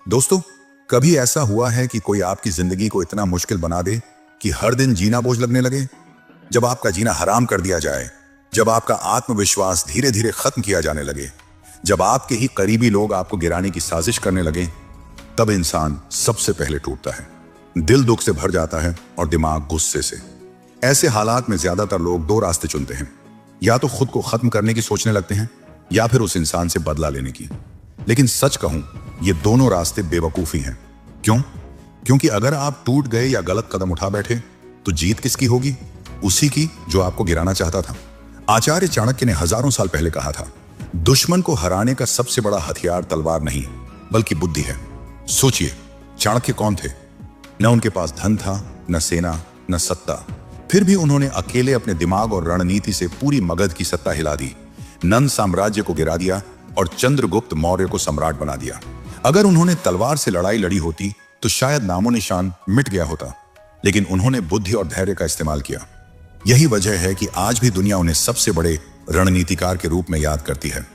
दोस्तों, कभी ऐसा हुआ है कि कोई आपकी जिंदगी को इतना मुश्किल बना दे कि हर दिन जीना बोझ लगने लगे? जब आपका जीना हराम कर दिया जाए, जब आपका आत्मविश्वास धीरे धीरे खत्म किया जाने लगे, जब आपके ही करीबी लोग आपको गिराने की साजिश करने लगे, तब इंसान सबसे पहले टूटता है। दिल दुख से भर जाता है और दिमाग गुस्से से। ऐसे हालात में ज्यादातर लोग दो रास्ते चुनते हैं, या तो खुद को खत्म करने की सोचने लगते हैं या फिर उस इंसान से बदला लेने की। लेकिन सच कहूं, ये दोनों रास्ते बेवकूफी हैं। क्यों? क्योंकि अगर आप टूट गए या गलत कदम उठा बैठे तो जीत किसकी होगी? उसी की जो आपको गिराना चाहता था। आचार्य चाणक्य ने हजारों साल पहले कहा था, दुश्मन को हराने का सबसे बड़ा हथियार तलवार नहीं बल्कि बुद्धि है। सोचिए, चाणक्य कौन थे? न उनके पास धन था, न सेना, न सत्ता। फिर भी उन्होंने अकेले अपने दिमाग और रणनीति से पूरी मगध की सत्ता हिला दी, नंद साम्राज्य को गिरा दिया और चंद्रगुप्त मौर्य को सम्राट बना दिया। अगर उन्होंने तलवार से लड़ाई लड़ी होती तो शायद नामो निशान मिट गया होता, लेकिन उन्होंने बुद्धि और धैर्य का इस्तेमाल किया। यही वजह है कि आज भी दुनिया उन्हें सबसे बड़े रणनीतिकार के रूप में याद करती है।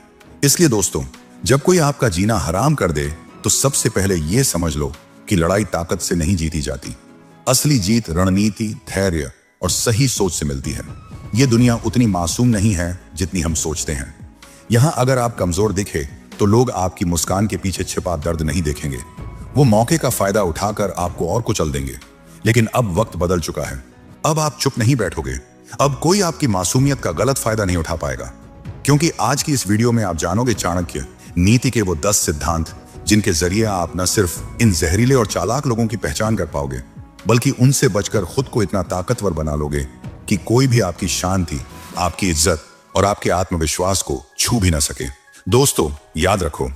इसलिए दोस्तों, जब कोई आपका जीना हराम कर दे तो सबसे पहले यह समझ लो कि लड़ाई ताकत से नहीं जीती जाती। असली जीत रणनीति, धैर्य और सही सोच से मिलती है। यह दुनिया उतनी मासूम नहीं है जितनी हम सोचते हैं। यहां अगर आप कमजोर दिखे तो लोग आपकी मुस्कान के पीछे छिपा दर्द नहीं देखेंगे। वो मौके का फायदा उठाकर आपको और कुचल देंगे। लेकिन अब वक्त बदल चुका है। अब आप चुप नहीं बैठोगे। अब कोई आपकी मासूमियत का गलत फायदा नहीं उठा पाएगा। क्योंकि आज की इस वीडियो में आप जानोगे चाणक्य नीति के वो 10 सिद्धांत जिनके जरिए आप न सिर्फ इन जहरीले और चालाक लोगों की पहचान कर पाओगे, बल्कि उनसे बचकर खुद को इतना ताकतवर बना लोगे कि कोई भी आपकी शांति, आपकी इज्जत और आपके आत्मविश्वास को छू भी ना सके। दोस्तों, याद रखो,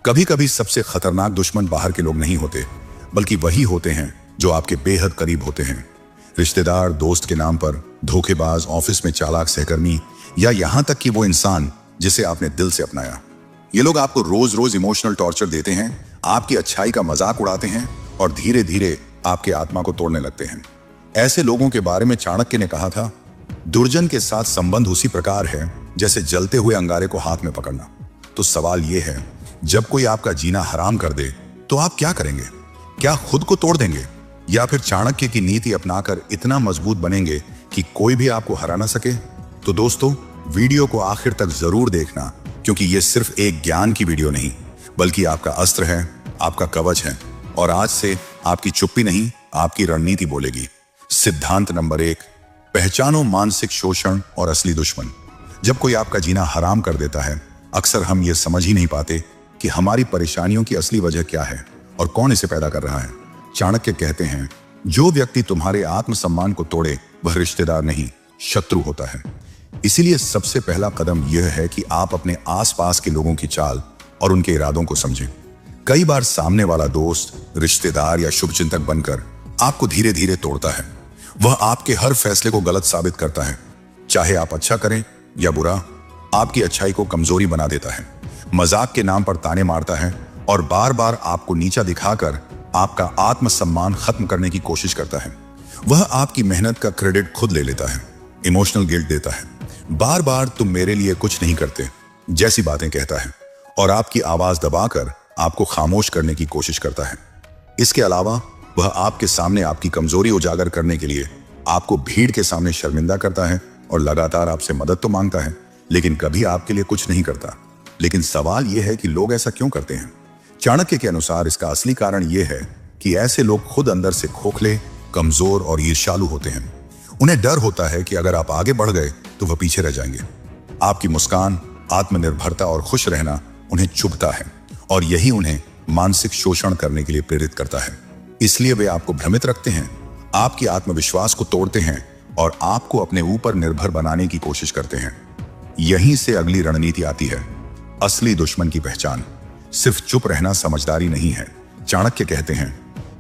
कभी कभी सबसे खतरनाक दुश्मन बाहर के लोग नहीं होते, बल्कि वही होते हैं जो आपके बेहद करीब होते हैं। रिश्तेदार, दोस्त के नाम पर धोखेबाज, ऑफिस में चालाक सहकर्मी, या यहां तक कि वो इंसान जिसे आपने दिल से अपनाया। ये लोग आपको रोज रोज इमोशनल टॉर्चर देते हैं, आपकी अच्छाई का मजाक उड़ाते हैं और धीरे धीरे आपके आत्मा को तोड़ने लगते हैं। ऐसे लोगों के बारे में चाणक्य ने कहा था, दुर्जन के साथ संबंध उसी प्रकार है जैसे जलते हुए अंगारे को हाथ में पकड़ना। तो सवाल यह है, जब कोई आपका जीना हराम कर दे तो आप क्या करेंगे? क्या खुद को तोड़ देंगे, या फिर चाणक्य की नीति अपनाकर इतना मजबूत बनेंगे कि कोई भी आपको हरा ना सके? तो दोस्तों, वीडियो को आखिर तक जरूर देखना, क्योंकि यह सिर्फ एक ज्ञान की वीडियो नहीं, बल्कि आपका अस्त्र है, आपका कवच है। और आज से आपकी चुप्पी नहीं, आपकी रणनीति बोलेगी। सिद्धांत नंबर 1, पहचानो मानसिक शोषण और असली दुश्मन। जब कोई आपका जीना हराम कर देता है, अक्सर हम ये समझ ही नहीं पाते कि हमारी परेशानियों की असली वजह क्या है और कौन इसे पैदा कर रहा है। चाणक्य कहते हैं, जो व्यक्ति तुम्हारे आत्मसम्मान को तोड़े वह रिश्तेदार नहीं, शत्रु होता है। इसीलिए सबसे पहला कदम यह है कि आप अपने आसपास के लोगों की चाल और उनके इरादों को समझें। कई बार सामने वाला दोस्त, रिश्तेदार या शुभचिंतक बनकर आपको धीरे धीरे तोड़ता है। वह आपके हर फैसले को गलत साबित करता है, चाहे आप अच्छा करें या बुरा। आपकी अच्छाई को कमजोरी बना देता है, मजाक के नाम पर ताने मारता है और बार बार आपको नीचा दिखाकर आपका आत्मसम्मान खत्म करने की कोशिश करता है। वह आपकी मेहनत का क्रेडिट खुद ले लेता है, इमोशनल गिल्ट देता है, बार बार तुम मेरे लिए कुछ नहीं करते जैसी बातें कहता है और आपकी आवाज दबाकर आपको खामोश करने की कोशिश करता है। इसके अलावा वह आपके सामने आपकी कमजोरी उजागर करने के लिए आपको भीड़ के सामने शर्मिंदा करता है और लगातार आपसे मदद तो मांगता है, लेकिन कभी आपके लिए कुछ नहीं करता। लेकिन सवाल यह है कि लोग ऐसा क्यों करते हैं? चाणक्य के अनुसार इसका असली कारण यह है कि ऐसे लोग खुद अंदर से खोखले, कमजोर और ईर्ष्यालु होते हैं। उन्हें डर होता है कि अगर आप आगे बढ़ गए तो वह पीछे रह जाएंगे। आपकी मुस्कान, आत्मनिर्भरता और खुश रहना उन्हें चुभता है और यही उन्हें मानसिक शोषण करने के लिए प्रेरित करता है। इसलिए वे आपको भ्रमित रखते हैं, आपकी आत्मविश्वास को तोड़ते हैं और आपको अपने ऊपर निर्भर बनाने की कोशिश करते हैं। यहीं से अगली रणनीति आती है, असली दुश्मन की पहचान। सिर्फ चुप रहना समझदारी नहीं है। चाणक्य कहते हैं,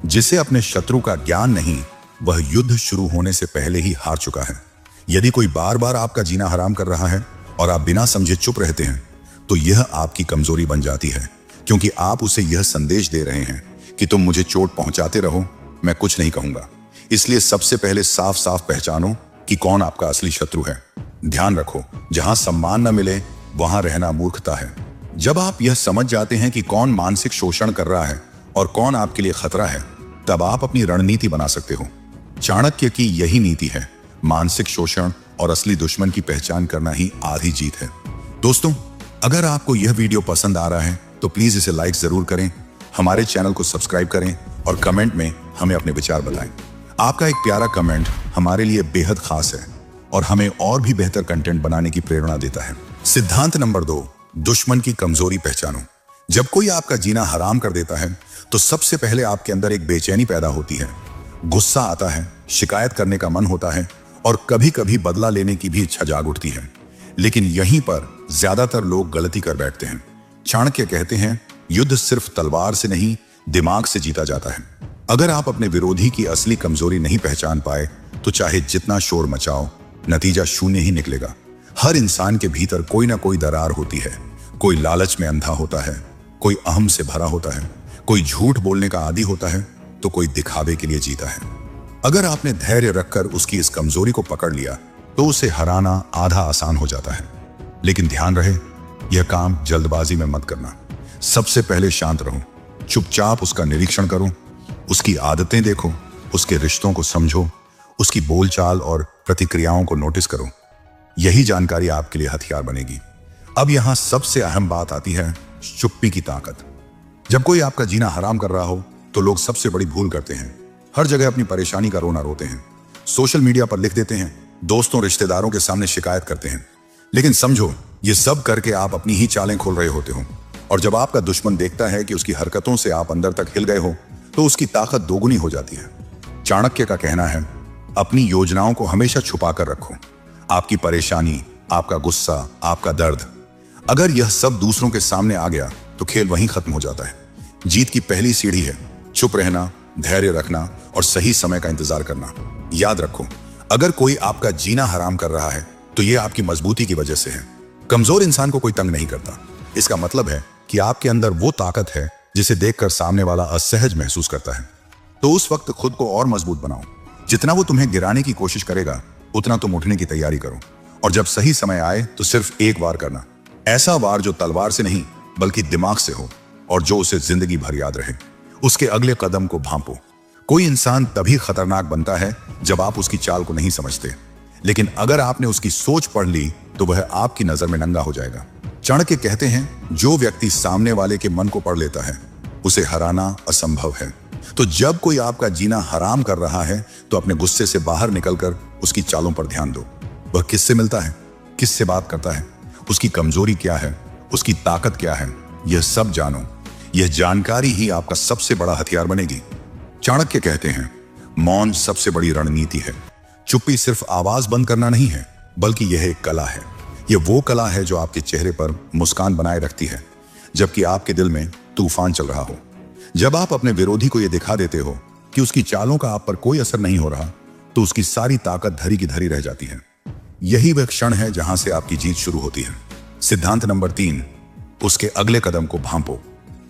जिसे अपने शत्रु का ज्ञान नहीं, वह युद्ध शुरू होने से पहले ही हार चुका है। यदि कोई बार बार आपका जीना हराम कर रहा है और आप बिना समझे चुप रहते हैं, तो यह आपकी कमजोरी बन जाती है, क्योंकि आप उसे यह संदेश दे रहे हैं कि तुम मुझे चोट पहुंचाते रहो, मैं कुछ नहीं कहूंगा। इसलिए सबसे पहले साफ साफ पहचानो कि कौन आपका असली शत्रु है। ध्यान रखो, जहां सम्मान न मिले वहां रहना मूर्खता है। जब आप यह समझ जाते हैं कि कौन मानसिक शोषण कर रहा है और कौन आपके लिए खतरा है, तब आप अपनी रणनीति बना सकते हो। चाणक्य की यही नीति है, मानसिक शोषण और असली दुश्मन की पहचान करना ही आधी जीत है। दोस्तों, अगर आपको यह वीडियो पसंद आ रहा है तो प्लीज इसे लाइक जरूर करें, हमारे चैनल को सब्सक्राइब करें और कमेंट में हमें अपने विचार बताएं। आपका एक प्यारा कमेंट हमारे लिए बेहद खास है और हमें और भी बेहतर कंटेंट बनाने की प्रेरणा देता है। सिद्धांत नंबर 2, दुश्मन की कमजोरी पहचानो। जब कोई आपका जीना हराम कर देता है तो सबसे पहले आपके अंदर एक बेचैनी पैदा होती है, गुस्सा आता है, शिकायत करने का मन होता है और कभी कभी बदला लेने की भी इच्छा जाग उठती है। लेकिन यहीं पर ज्यादातर लोग गलती कर बैठते हैं। चाणक्य कहते हैं, युद्ध सिर्फ तलवार से नहीं, दिमाग से जीता जाता है। अगर आप अपने विरोधी की असली कमजोरी नहीं पहचान पाए तो चाहे जितना शोर मचाओ, नतीजा शून्य ही निकलेगा। हर इंसान के भीतर कोई ना कोई दरार होती है। कोई लालच में अंधा होता है, कोई अहम से भरा होता है, कोई झूठ बोलने का आदी होता है, तो कोई दिखावे के लिए जीता है। अगर आपने धैर्य रखकर उसकी इस कमजोरी को पकड़ लिया तो उसे हराना आधा आसान हो जाता है। लेकिन ध्यान रहे, यह काम जल्दबाजी में मत करना। सबसे पहले शांत रहो, चुपचाप उसका निरीक्षण करो, उसकी आदतें देखो, उसके रिश्तों को समझो, उसकी बोलचाल और प्रतिक्रियाओं को नोटिस करो। यही जानकारी आपके लिए हथियार बनेगी। अब यहां सबसे अहम बात आती है, चुप्पी की ताकत। जब कोई आपका जीना हराम कर रहा हो तो लोग सबसे बड़ी भूल करते हैं। हर जगह अपनी परेशानी का रोना रोते हैं, सोशल मीडिया पर लिख देते हैं, दोस्तों रिश्तेदारों के सामने शिकायत करते हैं। लेकिन समझो, ये सब करके आप अपनी ही चालें खोल रहे होते हो। और जब आपका दुश्मन देखता है कि उसकी हरकतों से आप अंदर तक हिल गए हो तो उसकी ताकत दोगुनी हो जाती है। चाणक्य का कहना है, अपनी योजनाओं को हमेशा छुपा कर रखो। आपकी परेशानी, आपका गुस्सा, आपका दर्द, अगर यह सब दूसरों के सामने आ गया तो खेल वहीं खत्म हो जाता है। जीत की पहली सीढ़ी है चुप रहना, धैर्य रखना और सही समय का इंतजार करना। याद रखो, अगर कोई आपका जीना हराम कर रहा है तो यह आपकी मजबूती की वजह से है। कमजोर इंसान को कोई तंग नहीं करता। इसका मतलब है कि आपके अंदर वो ताकत है जिसे देखकर सामने वाला असहज महसूस करता है। तो उस वक्त खुद को और मजबूत बनाओ। जितना वो तुम्हें गिराने की कोशिश करेगा उतना तुम उठने की तैयारी करो। और जब सही समय आए तो सिर्फ एक वार करना, ऐसा वार जो तलवार से नहीं बल्कि दिमाग से हो और जो उसे जिंदगी भर याद रहे। उसके अगले कदम को भांपो। कोई इंसान तभी खतरनाक बनता है जब आप उसकी चाल को नहीं समझते, लेकिन अगर आपने उसकी सोच पढ़ ली तो वह आपकी नजर में नंगा हो जाएगा। चाणक्य कहते हैं, जो व्यक्ति सामने वाले के मन को पढ़ लेता है उसे हराना असंभव है। तो जब कोई आपका जीना हराम कर रहा है तो अपने गुस्से से बाहर निकलकर उसकी चालों पर ध्यान दो। वह किससे मिलता है, किससे बात करता है, उसकी कमजोरी क्या है, उसकी ताकत क्या है, यह सब जानो। यह जानकारी ही आपका सबसे बड़ा हथियार बनेगी। चाणक्य कहते हैं, मौन सबसे बड़ी रणनीति है। चुप्पी सिर्फ आवाज बंद करना नहीं है, बल्कि यह एक कला है। यह वो कला है जो आपके चेहरे पर मुस्कान बनाए रखती है जबकि आपके दिल में तूफान चल रहा हो। जब आप अपने विरोधी को यह दिखा देते हो कि उसकी चालों का आप पर कोई असर नहीं हो रहा तो उसकी सारी ताकत धरी की धरी रह जाती है। यही वह क्षण है जहां से आपकी जीत शुरू होती है। सिद्धांत नंबर 3, उसके अगले कदम को भांपो।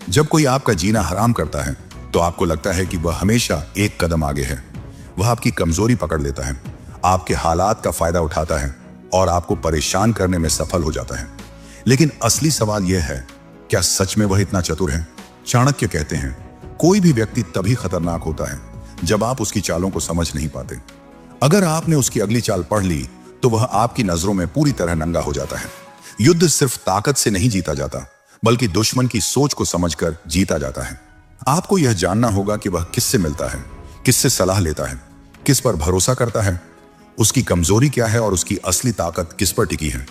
जब कोई आपका जीना हराम करता है तो आपको लगता है कि वह हमेशा एक कदम आगे है। वह आपकी कमजोरी पकड़ लेता है, आपके हालात का फायदा उठाता है और आपको परेशान करने में सफल हो जाता है। लेकिन असली सवाल यह है, क्या सच में वह इतना चतुर है? चाणक्य कहते हैं, कोई भी व्यक्ति तभी खतरनाक होता है जब आप उसकी चालों को समझ नहीं पाते। अगर आपने उसकी अगली चाल पढ़ ली तो वह आपकी नजरों में पूरी तरह नंगा हो जाता है। युद्ध सिर्फ ताकत से नहीं जीता जाता, बल्कि दुश्मन की सोच को समझकर जीता जाता है। आपको यह जानना होगा कि वह किससे मिलता है, किससे सलाह लेता है, किस पर भरोसा करता है, उसकी कमजोरी क्या है और उसकी असली ताकत किस पर टिकी है।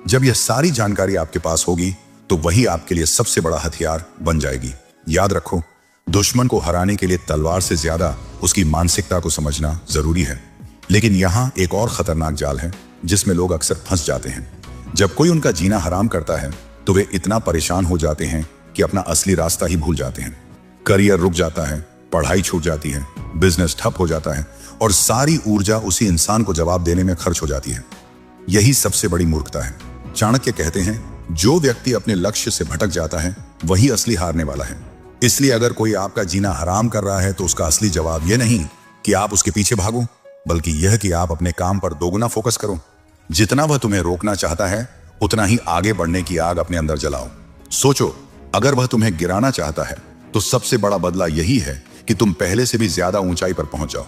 जब यह सारी जानकारी आपके पास होगी तो वही आपके लिए सबसे बड़ा हथियार बन जाएगी। याद रखो, दुश्मन को हराने के लिए तलवार से ज्यादा उसकी मानसिकता को समझना जरूरी है। लेकिन यहाँ एक और खतरनाक जाल है जिसमें लोग अक्सर फंस जाते हैं। जब कोई उनका जीना हराम करता है तो वे इतना परेशान हो जाते हैं कि अपना असली रास्ता ही भूल जाते हैं। करियर रुक जाता है, पढ़ाई छूट जाती है, बिजनेस ठप हो जाता है और सारी ऊर्जा उसी इंसान को जवाब देने में खर्च हो जाती है। यही सबसे बड़ी मूर्खता है। चाणक्य कहते हैं, जो व्यक्ति अपने लक्ष्य से भटक जाता है वही असली हारने वाला है। इसलिए अगर कोई आपका जीना हराम कर रहा है तो उसका असली जवाब यह नहीं कि आप उसके पीछे भागो, बल्कि यह कि आप अपने काम पर दोगुना फोकस करो। जितना वह तुम्हें रोकना चाहता है उतना ही आगे बढ़ने की आग अपने अंदर जलाओ। सोचो, अगर वह तुम्हें गिराना चाहता है तो सबसे बड़ा बदला यही है कि तुम पहले से भी ज्यादा ऊंचाई पर पहुंच जाओ।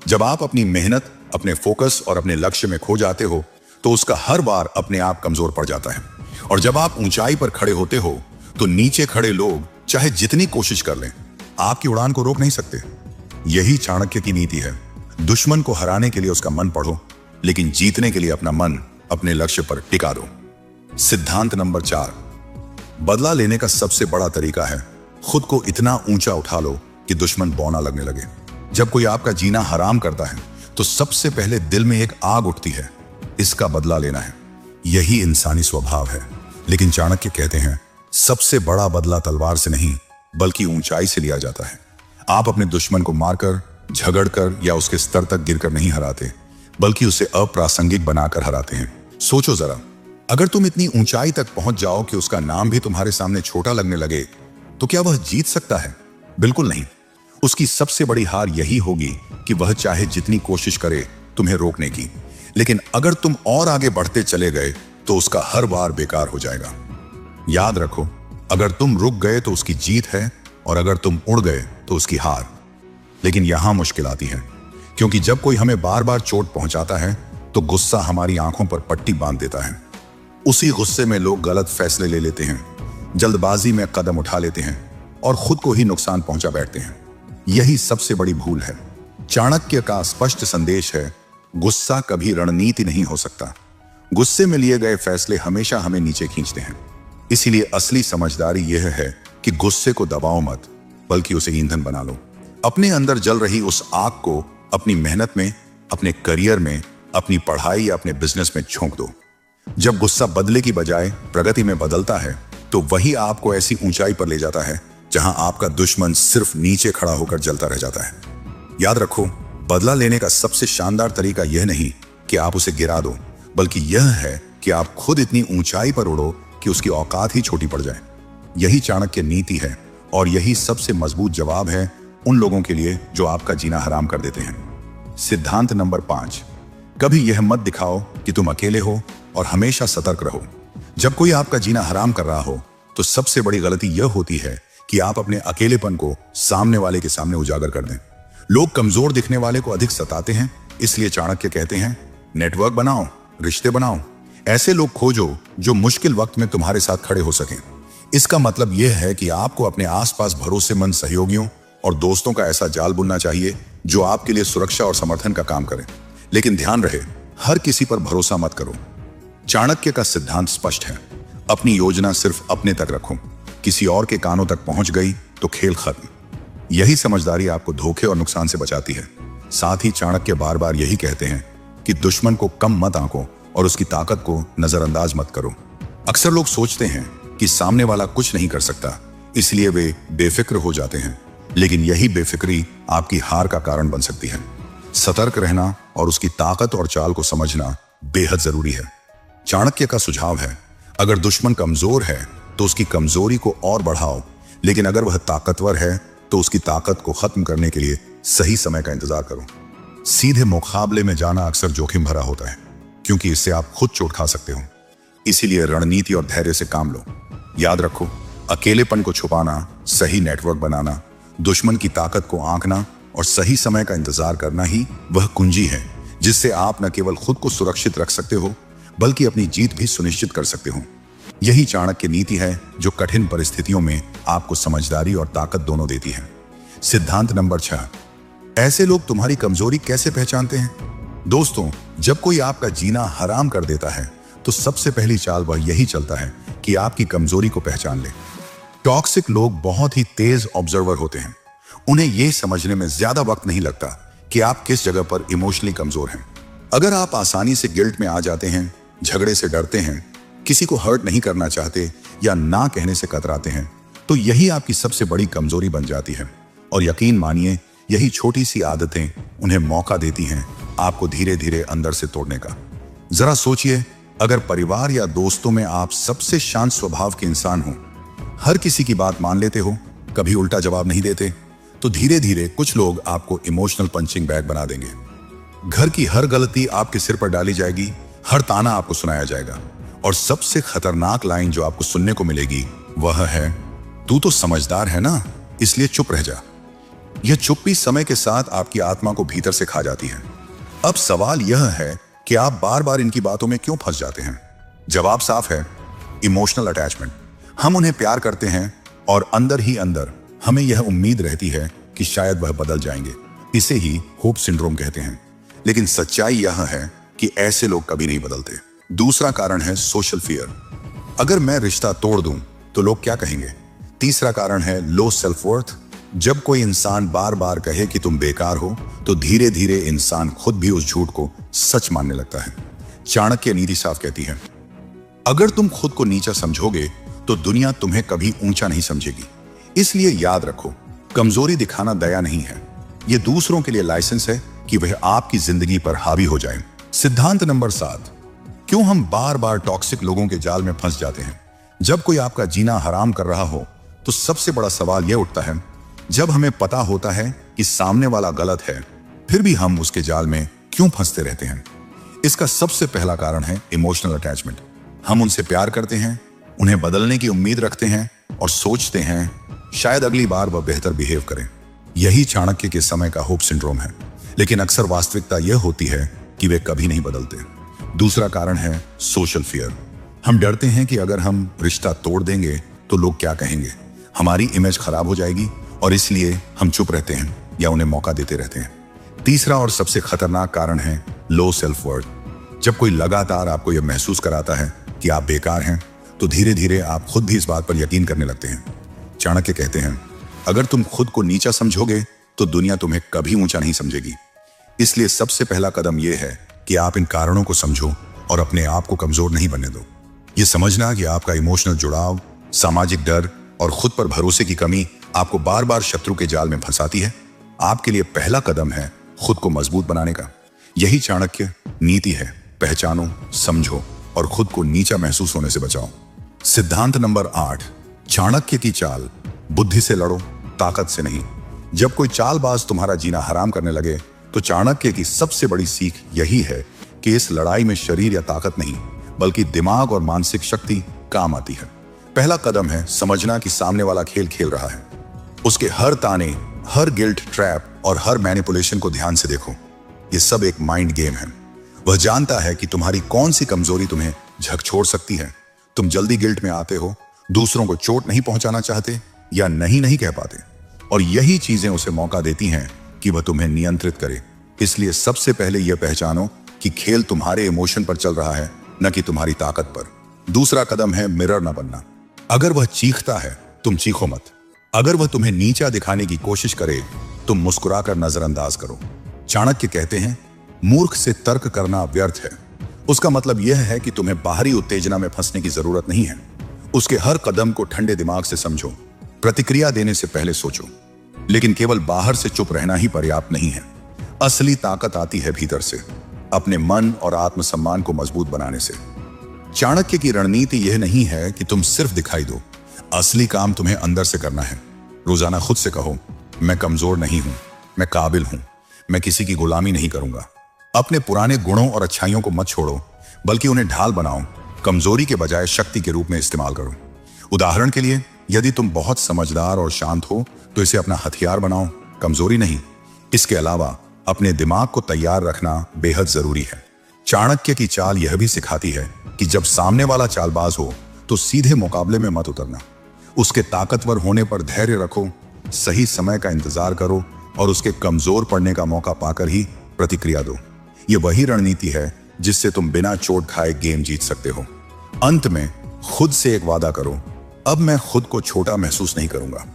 जब आप अपनी मेहनत, अपने फोकस और अपने लक्ष्य में खो जाते हो तो उसका हर बार अपने आप कमजोर पड़ जाता है। और जब आप ऊंचाई पर खड़े होते हो तो नीचे खड़े लोग चाहे जितनी कोशिश कर लें, आपकी उड़ान को रोक नहीं सकते। यही चाणक्य की नीति है। दुश्मन को हराने के लिए उसका मन पढ़ो, लेकिन जीतने के लिए अपना मन अपने लक्ष्य पर टिका दो। सिद्धांत नंबर 4, बदला लेने का सबसे बड़ा तरीका है खुद को इतना ऊंचा उठा लो कि दुश्मन बौना लगने लगे। जब कोई आपका जीना हराम करता है तो सबसे पहले दिल में एक आग उठती है, इसका बदला लेना है। यही इंसानी स्वभाव है। लेकिन चाणक्य कहते हैं सबसे बड़ा बदला तलवार से नहीं बल्कि ऊंचाई से लिया जाता है। आप अपने दुश्मन को मारकर, झगड़कर या उसके स्तर तक गिरकर नहीं हराते, बल्कि उसे अप्रासंगिक बनाकर हराते हैं। सोचो जरा, अगर तुम इतनी ऊंचाई तक पहुंच जाओ कि उसका नाम भी तुम्हारे सामने छोटा लगने लगे तो क्या वह जीत सकता है? बिल्कुल नहीं। उसकी सबसे बड़ी हार यही होगी कि वह चाहे जितनी कोशिश करे तुम्हें रोकने की, लेकिन अगर तुम और आगे बढ़ते चले गए तो उसका हर बार बेकार हो जाएगा। याद रखो, अगर तुम रुक गए तो उसकी जीत है और अगर तुम उड़ गए तो उसकी हार। लेकिन यहां मुश्किल आती है, क्योंकि जब कोई हमें बार बार चोट पहुंचाता है तो गुस्सा हमारी आंखों पर पट्टी बांध देता है। उसी गुस्से में लोग गलत फैसले ले लेते हैं, जल्दबाजी में कदम उठा लेते हैं और खुद को ही नुकसान पहुंचा बैठते हैं। यही सबसे बड़ी भूल है। चाणक्य का स्पष्ट संदेश है, गुस्सा कभी रणनीति नहीं हो सकता। गुस्से में लिए गए फैसले हमेशा हमें नीचे खींचते हैं। इसीलिए असली समझदारी यह है कि गुस्से को दबाओ मत, बल्कि उसे ईंधन बना लो। अपने अंदर जल रही उस आग को अपनी मेहनत में, अपने करियर में, अपनी पढ़ाई या अपने बिजनेस में झोंक दो। जब गुस्सा बदले की बजाय प्रगति में बदलता है तो वही आपको ऐसी ऊंचाई पर ले जाता है जहां आपका दुश्मन सिर्फ नीचे खड़ा होकर जलता रह जाता है। याद रखो, बदला लेने का सबसे शानदार तरीका यह नहीं कि आप उसे गिरा दो, बल्कि यह है कि आप खुद इतनी ऊंचाई पर उड़ो कि उसकी औकात ही छोटी पड़ जाए। यही चाणक्य नीति है और यही सबसे मजबूत जवाब है उन लोगों के लिए जो आपका जीना हराम कर देते हैं। सिद्धांत नंबर 5, कभी यह मत दिखाओ कि तुम अकेले हो और हमेशा सतर्क रहो। जब कोई आपका जीना हराम कर रहा हो तो सबसे बड़ी गलती यह होती है कि आप अपने अकेलेपन को सामने वाले के सामने उजागर कर दें। लोग कमजोर दिखने वाले को अधिक सताते हैं, इसलिए चाणक्य कहते हैं नेटवर्क बनाओ, रिश्ते बनाओ। ऐसे लोग खोजो जो मुश्किल वक्त में तुम्हारे साथ खड़े हो सकें। इसका मतलब यह है कि आपको अपने आसपास भरोसेमंद सहयोगियों और दोस्तों का ऐसा जाल बुनना चाहिए जो आपके लिए सुरक्षा और समर्थन का काम करे। लेकिन ध्यान रहे, हर किसी पर भरोसा मत करो। चाणक्य का सिद्धांत स्पष्ट है, अपनी योजना सिर्फ अपने तक रखो। किसी और के कानों तक पहुंच गई तो खेल खत्म। यही समझदारी आपको धोखे और नुकसान से बचाती है। साथ ही चाणक्य बार बार यही कहते हैं कि दुश्मन को कम मत आंको और उसकी ताकत को नजरअंदाज मत करो। अक्सर लोग सोचते हैं कि सामने वाला कुछ नहीं कर सकता, इसलिए वे बेफिक्र हो जाते हैं, लेकिन यही बेफिक्री आपकी हार का कारण बन सकती है। सतर्क रहना और उसकी ताकत और चाल को समझना बेहद जरूरी है। चाणक्य का सुझाव है, अगर दुश्मन कमजोर है तो उसकी कमजोरी को और बढ़ाओ, लेकिन अगर वह ताकतवर है तो उसकी ताकत को खत्म करने के लिए सही समय का इंतजार करो। सीधे मुकाबले में जाना अक्सर जोखिम भरा होता है, क्योंकि इससे आप खुद चोट खा सकते हो। इसीलिए रणनीति और धैर्य से काम लो। याद रखो, अकेलेपन को छुपाना, सही नेटवर्क बनाना, दुश्मन की ताकत को आंकना और सही समय का इंतजार करना ही वह कुंजी है जिससे आप न केवल खुद को सुरक्षित रख सकते हो, बल्कि अपनी जीत भी सुनिश्चित कर सकते हो। यही चाणक्य नीति है जो कठिन परिस्थितियों में आपको समझदारी और ताकत दोनों देती है। सिद्धांत नंबर 6, ऐसे लोग तुम्हारी कमजोरी कैसे पहचानते हैं? दोस्तों, जब कोई आपका जीना हराम कर देता है तो सबसे पहली चाल वह यही चलता है कि आपकी कमजोरी को पहचान ले। टॉक्सिक लोग बहुत ही तेज ऑब्जर्वर होते हैं। उन्हें यह समझने में ज्यादा वक्त नहीं लगता कि आप किस जगह पर इमोशनली कमजोर हैं। अगर आप आसानी से गिल्ट में आ जाते हैं, झगड़े से डरते हैं, किसी को हर्ट नहीं करना चाहते या ना कहने से कतराते हैं, तो यही आपकी सबसे बड़ी कमजोरी बन जाती है। और यकीन मानिए, यही छोटी सी आदतें उन्हें मौका देती हैं आपको धीरे धीरे अंदर से तोड़ने का। जरा सोचिए, अगर परिवार या दोस्तों में आप सबसे शांत स्वभाव के इंसान हो, हर किसी की बात मान लेते हो, कभी उल्टा जवाब नहीं देते, तो धीरे धीरे कुछ लोग आपको इमोशनल पंचिंग बैग बना देंगे। घर की हर गलती आपके सिर पर डाली जाएगी, हर ताना आपको सुनाया जाएगा और सबसे खतरनाक लाइन जो आपको सुनने को मिलेगी वह है, तू तो समझदार है ना, इसलिए चुप रह जा। यह चुप्पी समय के साथ आपकी आत्मा को भीतर से खा जाती है। अब सवाल यह है कि आप बार बार इनकी बातों में क्यों फंस जाते हैं? जवाब साफ है, इमोशनल अटैचमेंट। हम उन्हें प्यार करते हैं और अंदर ही अंदर हमें यह उम्मीद रहती है कि शायद वह बदल जाएंगे। इसे ही होप सिंड्रोम कहते हैं। लेकिन सच्चाई यह है कि ऐसे लोग कभी नहीं बदलते। दूसरा कारण है सोशल फियर। अगर मैं रिश्ता तोड़ दूं तो लोग क्या कहेंगे? तीसरा कारण है लो सेल्फ वर्थ। जब कोई इंसान बार बार कहे कि तुम बेकार हो तो धीरे धीरे इंसान खुद भी उस झूठ को सच मानने लगता है। चाणक्य नीति साफ कहती है, अगर तुम खुद को नीचा समझोगे तो दुनिया तुम्हें कभी ऊंचा नहीं समझेगी। इसलिए याद रखो, कमजोरी दिखाना दया नहीं है, यह दूसरों के लिए लाइसेंस है कि वह आपकी जिंदगी पर हावी हो जाए। सिद्धांत नंबर 7, क्यों हम बार बार टॉक्सिक लोगों के जाल में फंस जाते हैं? जब कोई आपका जीना हराम कर रहा हो तो सबसे बड़ा सवाल यह उठता है, जब हमें पता होता है कि सामने वाला गलत है, फिर भी हम उसके जाल में क्यों फंसते रहते हैं? इसका सबसे पहला कारण है इमोशनल अटैचमेंट। हम उनसे प्यार करते हैं, उन्हें बदलने की उम्मीद रखते हैं और सोचते हैं शायद अगली बार वह बेहतर बिहेव करें। यही चाणक्य के समय का होप सिंड्रोम है। लेकिन अक्सर वास्तविकता यह होती है कि वे कभी नहीं बदलते। दूसरा कारण है सोशल फियर। हम डरते हैं कि अगर हम रिश्ता तोड़ देंगे तो लोग क्या कहेंगे, हमारी इमेज खराब हो जाएगी, और इसलिए हम चुप रहते हैं या उन्हें मौका देते रहते हैं। तीसरा और सबसे खतरनाक कारण है लो सेल्फ वर्थ। जब कोई लगातार आपको यह महसूस कराता है कि आप बेकार हैं तो धीरे धीरे आप खुद भी इस बात पर यकीन करने लगते हैं। चाणक्य कहते हैं, अगर तुम खुद को नीचा समझोगे तो दुनिया तुम्हें कभी ऊंचा नहीं समझेगी। इसलिए सबसे पहला कदम यह है कि आप इन कारणों को समझो और अपने आप को कमजोर नहीं बनने दो। यह समझना कि आपका इमोशनल जुड़ाव, सामाजिक डर और खुद पर भरोसे की कमी आपको बार बार शत्रु के जाल में फंसाती है, आपके लिए पहला कदम है खुद को मजबूत बनाने का। यही चाणक्य नीति है, पहचानो, समझो और खुद को नीचा महसूस होने से बचाओ। सिद्धांत नंबर 8, चाणक्य की चाल, बुद्धि से लड़ो, ताकत से नहीं। जब कोई चालबाज तुम्हारा जीना हराम करने लगे तो चाणक्य की सबसे बड़ी सीख यही है कि इस लड़ाई में शरीर या ताकत नहीं बल्कि दिमाग और मानसिक शक्ति काम आती है। पहला कदम है समझना कि सामने वाला खेल खेल रहा है। उसके हर ताने, हर गिल्ट ट्रैप और हर मैनिपुलेशन को ध्यान से देखो। ये सब एक माइंड गेम है। वह जानता है कि तुम्हारी कौन सी कमजोरी तुम्हें झकझोर सकती है। तुम जल्दी गिल्ट में आते हो, दूसरों को चोट नहीं पहुंचाना चाहते या नहीं कह पाते, और यही चीजें उसे मौका देती हैं कि वह तुम्हें नियंत्रित करे। इसलिए सबसे पहले यह पहचानो कि खेल तुम्हारे इमोशन पर चल रहा है, न कि तुम्हारी ताकत पर। दूसरा कदम है मिरर न बनना। अगर वह चीखता है तुम चीखो मत। अगर वह तुम्हें नीचा दिखाने की कोशिश करे तुम मुस्कुराकर नजरअंदाज करो। चाणक्य कहते हैं, मूर्ख से तर्क करना व्यर्थ है। उसका मतलब यह है कि तुम्हें बाहरी उत्तेजना में फंसने की जरूरत नहीं है। उसके हर कदम को ठंडे दिमाग से समझो, प्रतिक्रिया देने से पहले सोचो। लेकिन केवल बाहर से चुप रहना ही पर्याप्त नहीं है। असली ताकत आती है भीतर से, अपने मन और आत्मसम्मान को मजबूत बनाने से। चाणक्य की रणनीति यह नहीं है कि तुम सिर्फ दिखाई दो, असली काम तुम्हें अंदर से करना है। रोजाना खुद से कहो, मैं कमजोर नहीं हूं, मैं काबिल हूं, मैं किसी की गुलामी नहीं करूंगा। अपने पुराने गुणों और अच्छाइयों को मत छोड़ो, बल्कि उन्हें ढाल बनाओ। कमजोरी के बजाय शक्ति के रूप में इस्तेमाल करो। उदाहरण के लिए, यदि तुम बहुत समझदार और शांत हो तो इसे अपना हथियार बनाओ, कमजोरी नहीं। इसके अलावा अपने दिमाग को तैयार रखना बेहद जरूरी है। चाणक्य की चाल यह भी सिखाती है कि जब सामने वाला चालबाज हो तो सीधे मुकाबले में मत उतरना। उसके ताकतवर होने पर धैर्य रखो, सही समय का इंतजार करो और उसके कमजोर पड़ने का मौका पाकर ही प्रतिक्रिया दो। यह वही रणनीति है जिससे तुम बिना चोट खाए गेम जीत सकते हो। अंत में खुद से एक वादा करो, अब मैं खुद को छोटा महसूस नहीं करूंगा।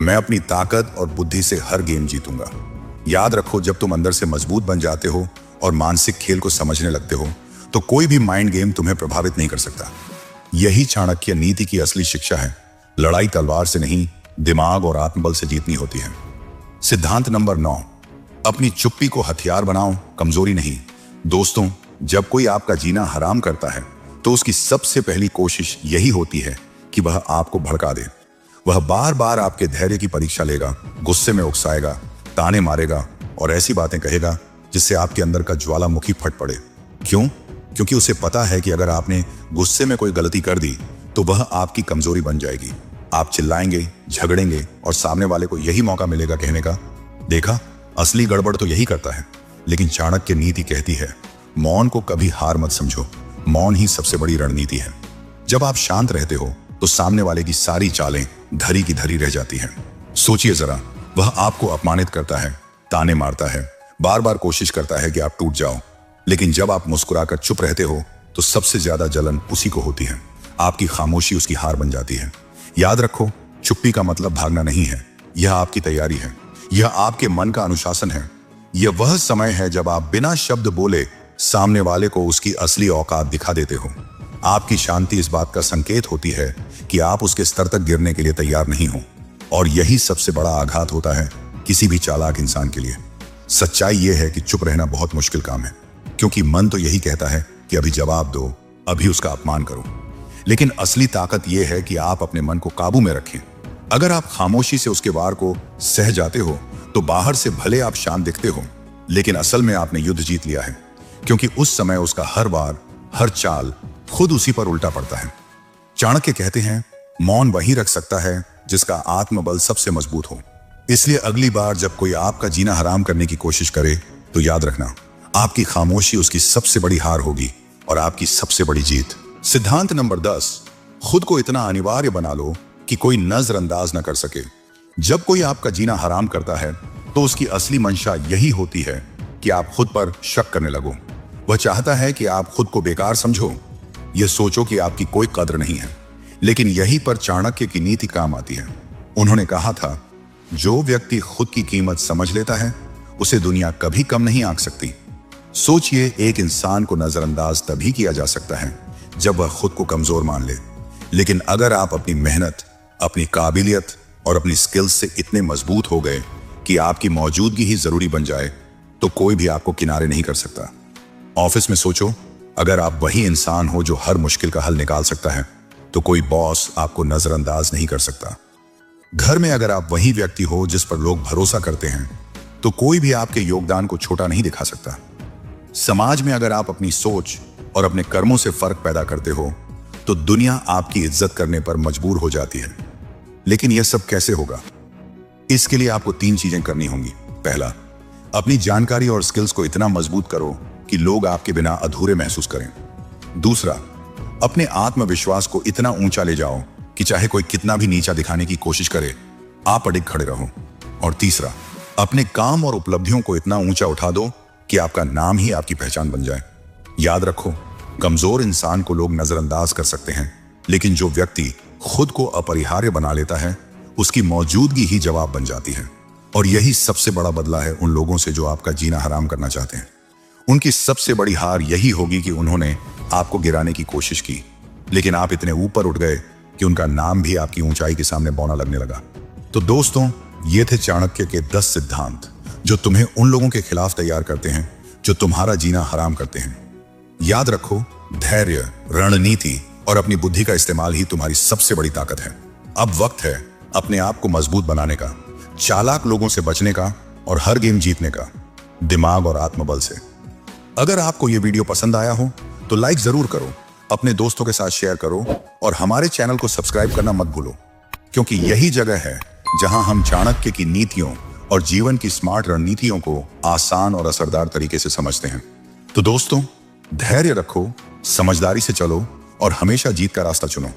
मैं अपनी ताकत और बुद्धि से हर गेम जीतूंगा। याद रखो, जब तुम अंदर से मजबूत बन जाते हो और मानसिक खेल को समझने लगते हो तो कोई भी माइंड गेम तुम्हें प्रभावित नहीं कर सकता। यही चाणक्य नीति की असली शिक्षा है। लड़ाई तलवार से नहीं, दिमाग और आत्मबल से जीतनी होती है। सिद्धांत नंबर 9, अपनी चुप्पी को हथियार बनाओ, कमजोरी नहीं। दोस्तों, जब कोई आपका जीना हराम करता है तो उसकी सबसे पहली कोशिश यही होती है कि वह आपको भड़का दे। वह बार बार आपके धैर्य की परीक्षा लेगा, गुस्से में उकसाएगा, ताने मारेगा और ऐसी बातें कहेगा जिससे आपके अंदर का ज्वालामुखी फट पड़े। क्यों? क्योंकि उसे पता है कि अगर आपने गुस्से में कोई गलती कर दी तो वह आपकी कमजोरी बन जाएगी। आप चिल्लाएंगे, झगड़ेंगे और सामने वाले को यही मौका मिलेगा कहने का, देखा असली गड़बड़ तो यही करता है। लेकिन चाणक्य नीति कहती है, मौन को कभी हार मत समझो, मौन ही सबसे बड़ी रणनीति है। जब आप शांत रहते हो तो सामने वाले की सारी चालें धरी की धरी रह जाती हैं। सोचिए जरा, वह आपको अपमानित करता है, ताने मारता है, बार बार कोशिश करता है कि आप टूट जाओ, लेकिन जब आप मुस्कुराकर चुप रहते हो तो सबसे ज्यादा जलन उसी को होती है। आपकी खामोशी उसकी हार बन जाती है। याद रखो, चुप्पी का मतलब भागना नहीं है, यह आपकी तैयारी है, यह आपके मन का अनुशासन है। यह वह समय है जब आप बिना शब्द बोले सामने वाले को उसकी असली औकात दिखा देते हो। आपकी शांति इस बात का संकेत होती है कि आप उसके स्तर तक गिरने के लिए तैयार नहीं हो, और यही सबसे बड़ा आघात होता है किसी भी चालाक इंसान के लिए। सच्चाई यह है कि चुप रहना बहुत मुश्किल काम है, क्योंकि मन तो यही कहता है कि अभी जवाब दो, अभी उसका अपमान करो। लेकिन असली ताकत यह है कि आप अपने मन को काबू में रखें। अगर आप खामोशी से उसके वार को सह जाते हो तो बाहर से भले आप शांत दिखते हो, लेकिन असल में आपने युद्ध जीत लिया है, क्योंकि उस समय उसका हर वार, हर चाल खुद उसी पर उल्टा पड़ता है। चाणक्य कहते हैं, मौन वही रख सकता है जिसका आत्मबल सबसे मजबूत हो। इसलिए अगली बार जब कोई आपका जीना हराम करने की कोशिश करे तो याद रखना, आपकी खामोशी उसकी सबसे बड़ी हार होगी और आपकी सबसे बड़ी जीत। सिद्धांत नंबर 10, खुद को इतना अनिवार्य बना लो कि कोई नजरअंदाज न कर सके। जब कोई आपका जीना हराम करता है तो उसकी असली मंशा यही होती है कि आप खुद पर शक करने लगो। वह चाहता है कि आप खुद को बेकार समझो, यह सोचो कि आपकी कोई कद्र नहीं है। लेकिन यहीं पर चाणक्य की नीति काम आती है। उन्होंने कहा था, जो व्यक्ति खुद की कीमत समझ लेता है उसे दुनिया कभी कम नहीं आंक सकती। सोचिए, एक इंसान को नजरअंदाज तभी किया जा सकता है जब वह खुद को कमजोर मान ले। लेकिन अगर आप अपनी मेहनत, अपनी काबिलियत और अपनी स्किल्स से इतने मजबूत हो गए कि आपकी मौजूदगी ही जरूरी बन जाए, तो कोई भी आपको किनारे नहीं कर सकता। ऑफिस में सोचो, अगर आप वही इंसान हो जो हर मुश्किल का हल निकाल सकता है, तो कोई बॉस आपको नजरअंदाज नहीं कर सकता। घर में अगर आप वही व्यक्ति हो जिस पर लोग भरोसा करते हैं, तो कोई भी आपके योगदान को छोटा नहीं दिखा सकता। समाज में अगर आप अपनी सोच और अपने कर्मों से फर्क पैदा करते हो, तो दुनिया आपकी इज्जत करने पर मजबूर हो जाती है। लेकिन यह सब कैसे होगा? इसके लिए आपको 3 चीजें करनी होंगी। पहला, अपनी जानकारी और स्किल्स को इतना मजबूत करो कि लोग आपके बिना अधूरे महसूस करें। दूसरा, अपने आत्मविश्वास को इतना ऊंचा ले जाओ कि चाहे कोई कितना भी नीचा दिखाने की कोशिश करे, आप अडिग खड़े रहो। और तीसरा, अपने काम और उपलब्धियों को इतना ऊंचा उठा दो कि आपका नाम ही आपकी पहचान बन जाए। याद रखो, कमजोर इंसान को लोग नजरअंदाज कर सकते हैं, लेकिन जो व्यक्ति खुद को अपरिहार्य बना लेता है, उसकी मौजूदगी ही जवाब बन जाती है। और यही सबसे बड़ा बदला है उन लोगों से जो आपका जीना हराम करना चाहते हैं। उनकी सबसे बड़ी हार यही होगी कि उन्होंने आपको गिराने की कोशिश की, लेकिन आप इतने ऊपर उठ गए कि उनका नाम भी आपकी ऊंचाई के सामने बौना लगने लगा। तो दोस्तों, ये थे चाणक्य के 10 सिद्धांत जो तुम्हें उन लोगों के खिलाफ तैयार करते हैं जो तुम्हारा जीना हराम करते हैं। याद रखो, धैर्य, रणनीति और अपनी बुद्धि का इस्तेमाल ही तुम्हारी सबसे बड़ी ताकत है। अब वक्त है अपने आप को मजबूत बनाने का, चालाक लोगों से बचने का और हर गेम जीतने का, दिमाग और आत्मबल से। अगर आपको यह वीडियो पसंद आया हो तो लाइक जरूर करो, अपने दोस्तों के साथ शेयर करो और हमारे चैनल को सब्सक्राइब करना मत भूलो, क्योंकि यही जगह है जहां हम चाणक्य की नीतियों और जीवन की स्मार्ट रणनीतियों को आसान और असरदार तरीके से समझते हैं। तो दोस्तों, धैर्य रखो, समझदारी से चलो और हमेशा जीत का रास्ता चुनो।